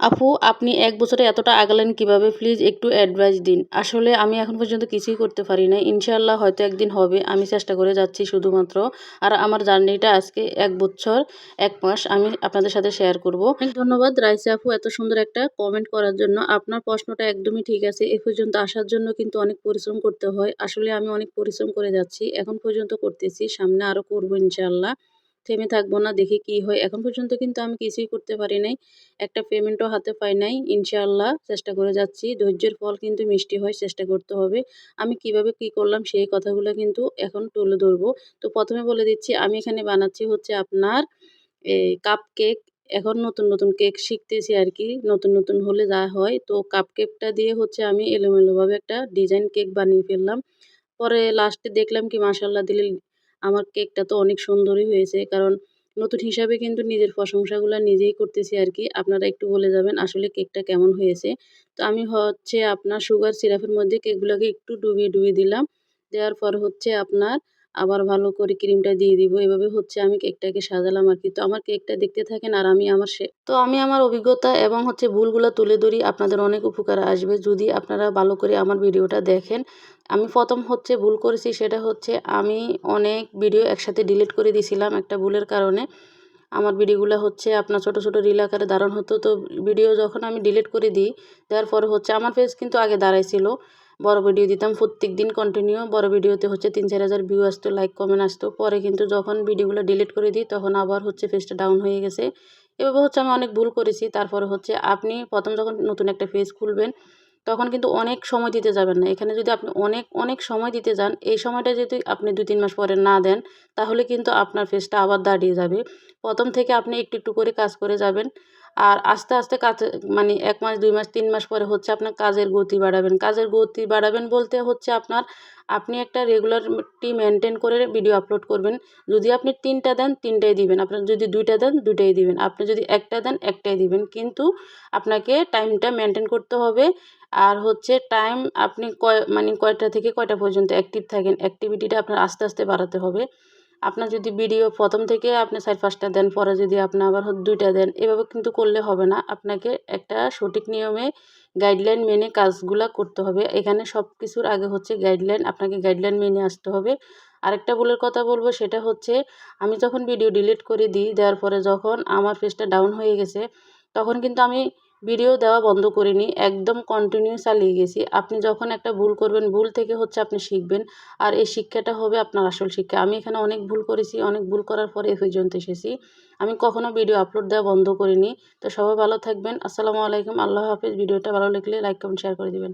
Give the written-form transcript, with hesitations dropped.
আপু, আপনি ১ বছরে এতটা আগালেন কিভাবে? প্লিজ একটু অ্যাডভাইস দিন। আসলে আমি এখন পর্যন্ত কিছুই করতে পারি নাই। ইনশাআল্লাহ হয়তো একদিন হবে। আমি চেষ্টা করে যাচ্ছি শুধুমাত্র। আর আমার জার্নিটা আজকে ১ বছর ১ মাস আমি আপনাদের সাথে শেয়ার করব। অনেক ধন্যবাদ রাইসা আপু এত সুন্দর একটা কমেন্ট করার জন্য। আপনার প্রশ্নটা একদমই ঠিক আছে। এ পর্যন্ত আসার জন্য কিন্তু অনেক পরিশ্রম করতে হয়। আসলে আমি অনেক পরিশ্রম করে যাচ্ছি। এখন পর্যন্ত করতেছি। সামনে আরো করব ইনশাআল্লাহ। থেমে থাকবো না, দেখি কি হয়। এখন পর্যন্ত কিন্তু আমি কিছুই করতে পারি নাই। একটা পেমেন্টও হাতে পাই নাই। ইনশাআল্লাহ চেষ্টা করে যাচ্ছি। ধৈর্যের ফল কিন্তু মিষ্টি হয়, চেষ্টা করতে হবে। আমি কিভাবে কি করলাম সেই কথাগুলো কিন্তু এখন তুলে ধরবো। তো ১ম এ বলে দিচ্ছি আমি এখানে বানাচ্ছি হচ্ছে আপনার কাপকেক। এখন নতুন কেক শিখতেছি আরকি। নতুন হলে যা হয়। তো কাপকেকটা দিয়ে হচ্ছে আমি এলোমেলোভাবে একটা ডিজাইন কেক বানিয়ে ফেললাম। পরে লাস্টে দেখলাম কি মাশাআল্লাহ দিলে আমার কেকটা তো অনেক সুন্দরই হয়েছে। কারণ নতুন হিসাবে কিন্তু নিজের প্রশংসাগুলা নিজেই করতেছি আরকি। আপনারা একটু বলে যাবেন আসলে কেকটা কেমন হয়েছে। তো আমি হচ্ছে আপনার সুগার সিরাপের মধ্যে কেকগুলাকে একটু ডুবিয়ে দিলাম। দেওয়ার পর হচ্ছে আপনার আবার ভালো করে ক্রিমটা দিয়ে দিব। এভাবে হচ্ছে আমি কেকটাকে সাজালাম আরকি। তো আমার কেকটা দেখতে থাকেন আর আমি আমার অভিজ্ঞতা এবং হচ্ছে ভুলগুলা তুলে ধরি। আপনাদের অনেক উপকারে আসবে যদি আপনারা ভালো করে আমার ভিডিওটা দেখেন। আমি ১ম হচ্ছে ভুল করেছি সেটা হচ্ছে আমি অনেক ভিডিও একসাথে ডিলিট করে দিয়েছিলাম একটা ভুলের কারণে। আমার ভিডিওগুলা হচ্ছে আপনার ছোট রিল আকারে দাঁড়ানো হতো। তো ভিডিও যখন আমি ডিলিট করে দিই, দেওয়ার পরে হচ্ছে আমার পেজ কিন্তু আগে দাঁড়াইছিল। বড় ভিডিও দিতাম প্রত্যেকদিন কন্টিনিউ। বড় ভিডিওতে হচ্ছে ৩-৪ হাজার ভিউ আসতো, লাইক কমেন্ট আসতো। পরে কিন্তু যখন ভিডিওগুলো ডিলিট করে দিই তখন আবার হচ্ছে পেজটা ডাউন হয়ে গেছে। এভাবে হচ্ছে আমি অনেক ভুল করেছি। তারপরে হচ্ছে আপনি ১ম যখন নতুন একটা পেজ খুলবেন তখন কিন্তু অনেক সময় দিতে যাবেন না। এখানে যদি আপনি অনেক সময় দিতে যান, এই সময়টা যদি আপনি ২-৩ মাস পরে না দেন, তাহলে কিন্তু আপনার পেজটা আবার দাঁড়িয়ে যাবে। ১ম থেকে আপনি একটু করে কাজ করে যাবেন। আর আস্তে কাজ মানে ১ মাস, ২ মাস, ৩ মাস পরে হচ্ছে আপনার কাজের গতি বাড়াবেন। কাজের গতি বাড়াবেন বলতে হচ্ছে আপনি একটা রেগুলারিটি মেইনটেইন করে ভিডিও আপলোড করবেন। যদি আপনি ৩ টা দেন ৩ টাই দিবেন। আপনার যদি ২ টা দেন ২ টাই দিবেন। আপনি যদি ১ টা দেন ১ টাই দিবেন। কিন্তু আপনাকে টাইমটা মেইনটেইন করতে হবে। আর হচ্ছে টাইম আপনি কয়টা থেকে কয়টা পর্যন্ত অ্যাক্টিভ থাকেন, অ্যাক্টিভিটিটা আপনার আস্তে বাড়াতে হবে। আপনার যদি ভিডিও ১ম থেকে আপনি ৪-৫ টা দেন, পরে যদি আপনি আবার ২ টা দেন, এভাবে কিন্তু করলে হবে না। আপনাকে একটা সঠিক নিয়মে গাইডলাইন মেনে কাজগুলা করতে হবে। এখানে সবকিছুর আগে হচ্ছে গাইডলাইন, আপনাকে গাইডলাইন মেনে আসতে হবে। আরেকটা ভুলের কথা বলব সেটা হচ্ছে আমি যখন ভিডিও ডিলিট করে দিই, দেওয়ার পরে যখন আমার পেজটা ডাউন হয়ে গেছে, তখন কিন্তু আমি ভিডিও দেওয়া বন্ধ করিনি। একদম কন্টিনিউ চালিয়ে গেছি। আপনি যখন একটা ভুল করবেন, ভুল থেকে হচ্ছে আপনি শিখবেন। আর এই শিক্ষাটা হবে আপনার আসল শিক্ষা। আমি এখানে অনেক ভুল করেছি। অনেক ভুল করার পরে এ পর্যন্ত এসেছি। আমি কখনো ভিডিও আপলোড দেওয়া বন্ধ করিনি। তো সবাই ভালো থাকবেন। আসসালামু আলাইকুম। আল্লাহ হাফেজ। ভিডিওটা ভালো লাগলে লাইক, কমেন্ট, শেয়ার করে দিবেন।